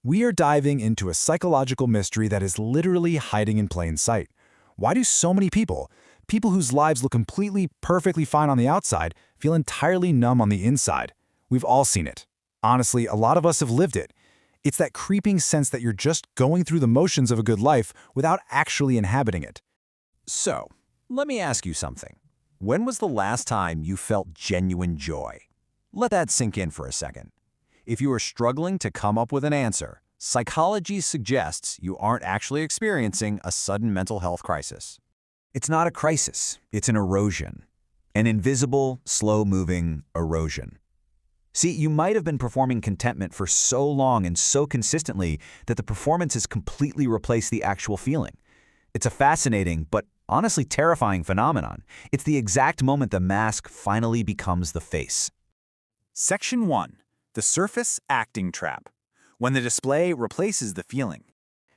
We are diving into a psychological mystery that is literally hiding in plain sight. Why do so many people whose lives look completely, perfectly fine on the outside, feel entirely numb on the inside? We've all seen it. Honestly, a lot of us have lived it. It's that creeping sense that you're just going through the motions of a good life without actually inhabiting it. So, let me ask you something. When was the last time you felt genuine joy? Let that sink in for a second. If you are struggling to come up with an answer, psychology suggests you aren't actually experiencing a sudden mental health crisis. It's not a crisis, it's an erosion. An invisible, slow-moving erosion. See, you might have been performing contentment for so long and so consistently that the performance has completely replaced the actual feeling. It's a fascinating, but honestly terrifying phenomenon. It's the exact moment the mask finally becomes the face. Section 1. The surface acting trap. When the display replaces the feeling.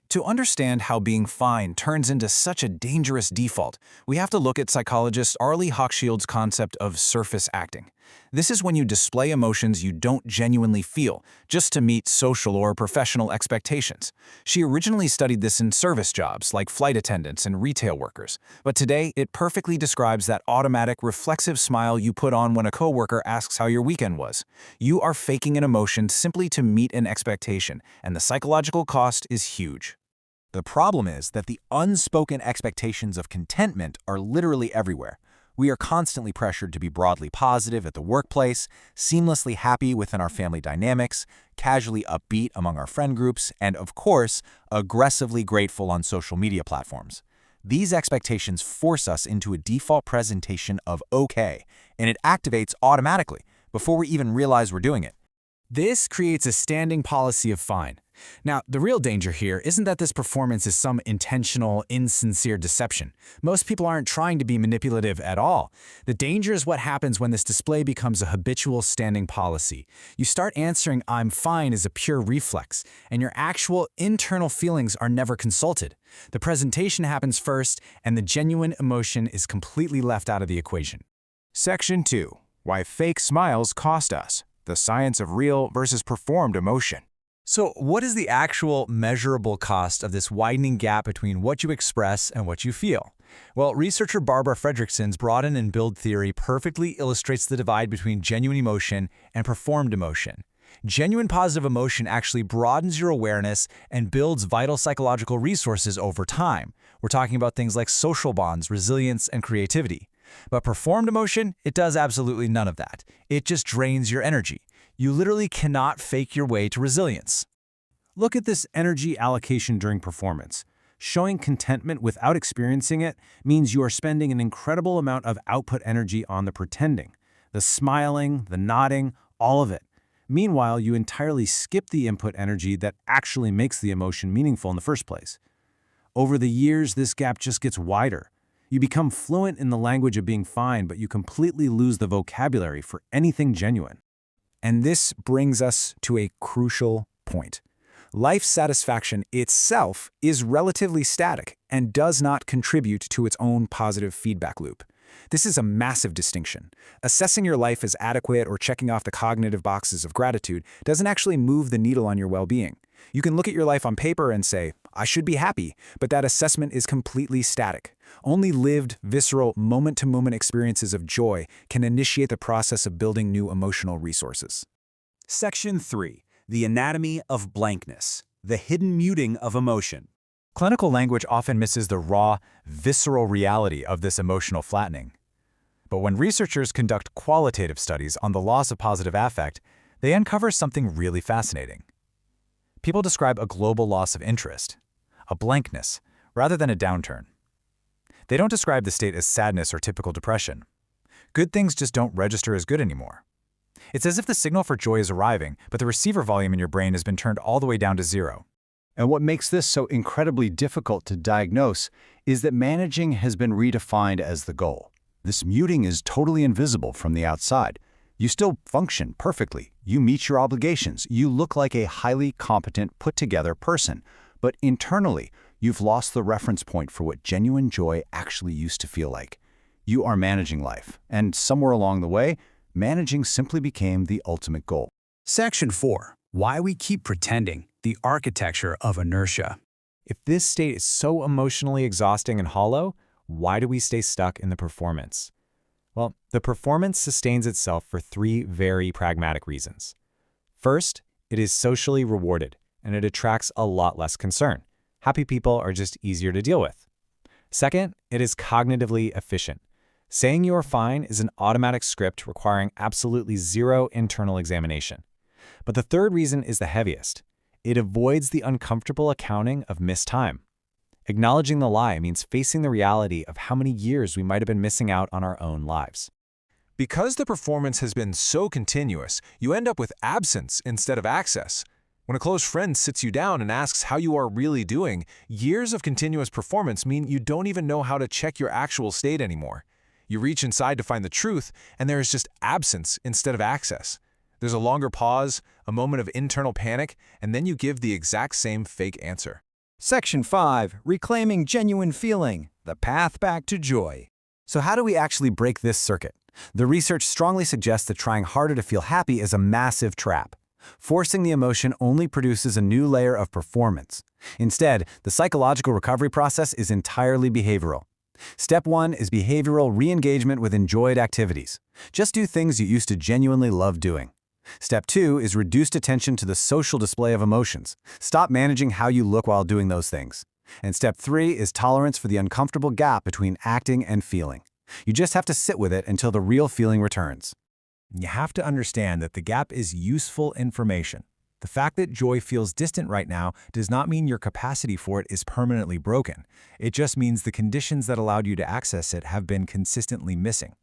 To understand how being fine turns into such a dangerous default, we have to look at psychologist Arlie Hochschild's concept of surface acting. This is when you display emotions you don't genuinely feel, just to meet social or professional expectations. She originally studied this in service jobs like flight attendants and retail workers, but today it perfectly describes that automatic, reflexive smile you put on when a coworker asks how your weekend was. You are faking an emotion simply to meet an expectation, and the psychological cost is huge. The problem is that the unspoken expectations of contentment are literally everywhere. We are constantly pressured to be broadly positive at the workplace, seamlessly happy within our family dynamics, casually upbeat among our friend groups, and of course, aggressively grateful on social media platforms. These expectations force us into a default presentation of okay, and it activates automatically before we even realize we're doing it. This creates a standing policy of fine. Now, the real danger here isn't that this performance is some intentional, insincere deception. Most people aren't trying to be manipulative at all. The danger is what happens when this display becomes a habitual standing policy. You start answering "I'm fine" as a pure reflex, and your actual internal feelings are never consulted. The presentation happens first, and the genuine emotion is completely left out of the equation. Section 2. Why fake smiles cost us. The science of real versus performed emotion. So, what is the actual measurable cost of this widening gap between what you express and what you feel? Well, researcher Barbara Fredrickson's broaden and build theory perfectly illustrates the divide between genuine emotion and performed emotion. Genuine positive emotion actually broadens your awareness and builds vital psychological resources over time. We're talking about things like social bonds, resilience, and creativity. But performed emotion, it does absolutely none of that. It just drains your energy. You literally cannot fake your way to resilience. Look at this energy allocation during performance. Showing contentment without experiencing it means you are spending an incredible amount of output energy on the pretending, the smiling, the nodding, all of it. Meanwhile, you entirely skip the input energy that actually makes the emotion meaningful in the first place. Over the years, this gap just gets wider. You become fluent in the language of being fine, but you completely lose the vocabulary for anything genuine. And this brings us to a crucial point. Life satisfaction itself is relatively static and does not contribute to its own positive feedback loop. This is a massive distinction. Assessing your life as adequate or checking off the cognitive boxes of gratitude doesn't actually move the needle on your well-being. You can look at your life on paper and say, "I should be happy," but that assessment is completely static. Only lived, visceral, moment-to-moment experiences of joy can initiate the process of building new emotional resources. Section 3. The anatomy of blankness. The hidden muting of emotion. Clinical language often misses the raw, visceral reality of this emotional flattening. But when researchers conduct qualitative studies on the loss of positive affect, they uncover something really fascinating. People describe a global loss of interest, a blankness, rather than a downturn. They don't describe the state as sadness or typical depression. Good things just don't register as good anymore. It's as if the signal for joy is arriving, but the receiver volume in your brain has been turned all the way down to zero. And what makes this so incredibly difficult to diagnose is that managing has been redefined as the goal. This muting is totally invisible from the outside. You still function perfectly. You meet your obligations. You look like a highly competent, put-together person. But internally, you've lost the reference point for what genuine joy actually used to feel like. You are managing life, and somewhere along the way, managing simply became the ultimate goal. Section 4. Why we keep pretending. the architecture of inertia. If this state is so emotionally exhausting and hollow, why do we stay stuck in the performance? Well, the performance sustains itself for three very pragmatic reasons. First, it is socially rewarded, and it attracts a lot less concern. Happy people are just easier to deal with. Second, it is cognitively efficient. Saying you are fine is an automatic script requiring absolutely zero internal examination. But the third reason is the heaviest. It avoids the uncomfortable accounting of missed time. Acknowledging the lie means facing the reality of how many years we might have been missing out on our own lives. Because the performance has been so continuous, you end up with absence instead of access. When a close friend sits you down and asks how you are really doing, years of continuous performance mean you don't even know how to check your actual state anymore. You reach inside to find the truth, and there is just absence instead of access. There's a longer pause, a moment of internal panic, and then you give the exact same fake answer. Section 5. Reclaiming genuine feeling, the path back to joy. So how do we actually break this circuit? The research strongly suggests that trying harder to feel happy is a massive trap. Forcing the emotion only produces a new layer of performance. Instead, the psychological recovery process is entirely behavioral. Step 1 is behavioral re-engagement with enjoyed activities. Just do things you used to genuinely love doing. Step 2 is reduced attention to the social display of emotions. Stop managing how you look while doing those things. And step 3 is tolerance for the uncomfortable gap between acting and feeling. You just have to sit with it until the real feeling returns. You have to understand that the gap is useful information. The fact that joy feels distant right now does not mean your capacity for it is permanently broken. It just means the conditions that allowed you to access it have been consistently missing.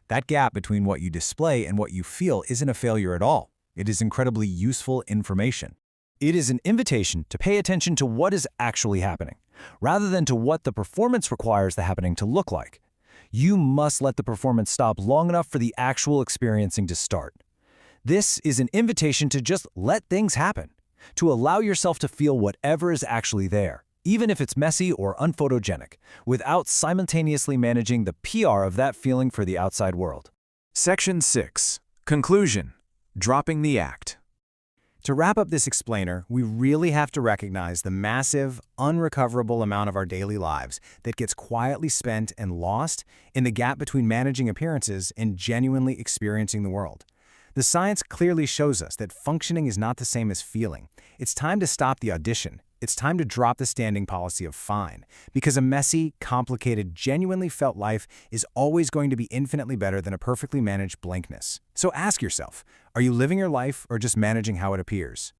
That gap between what you display and what you feel isn't a failure at all. It is incredibly useful information. It is an invitation to pay attention to what is actually happening, rather than to what the performance requires the happening to look like. You must let the performance stop long enough for the actual experiencing to start. This is an invitation to just let things happen, to allow yourself to feel whatever is actually there, even if it's messy or unphotogenic, without simultaneously managing the PR of that feeling for the outside world. Section 6. Conclusion. Dropping the act. To wrap up this explainer, we really have to recognize the massive, unrecoverable amount of our daily lives that gets quietly spent and lost in the gap between managing appearances and genuinely experiencing the world. The science clearly shows us that functioning is not the same as feeling. It's time to stop the audition. It's time to drop the standing policy of fine, because a messy, complicated, genuinely felt life is always going to be infinitely better than a perfectly managed blankness. So ask yourself, are you living your life or just managing how it appears?